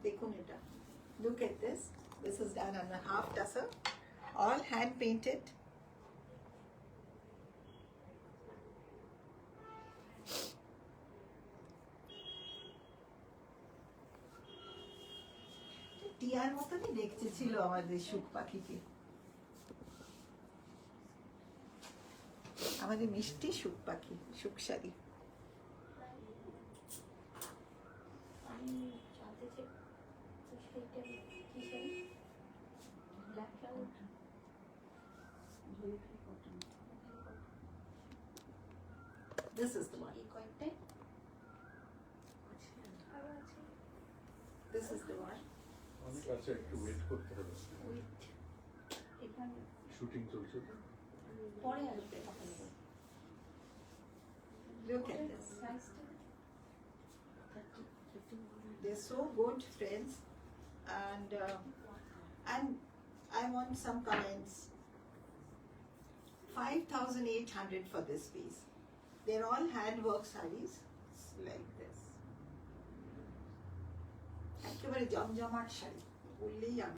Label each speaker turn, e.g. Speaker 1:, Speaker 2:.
Speaker 1: দেখুন এটা, look at this. This is done on a half tussar, all hand painted. টিয়ার মতনই দেখতে ছিল আমাদের সুখ পাখিকে, আমাদের মিষ্টি সুখ পাখি, সুখ শাড়ি।
Speaker 2: আমি জানতে চাই তো সেইটা কি sari? Black colour.
Speaker 1: This is the one.
Speaker 2: এই কয়েকটাই
Speaker 1: This is the one.
Speaker 3: অনেক আছে, একটু ওয়েট করতে হবে,
Speaker 2: উইথ এখানে
Speaker 3: শুটিং চলছে তো।
Speaker 2: পরে আসবে আপনাদের
Speaker 1: Look at this.
Speaker 2: সাইজটা
Speaker 1: They're so good, friends, and I want some comments. 5,800 for this piece. They're all handwork sarees like this. একেবারে জমজমাট শাড়ি বললেই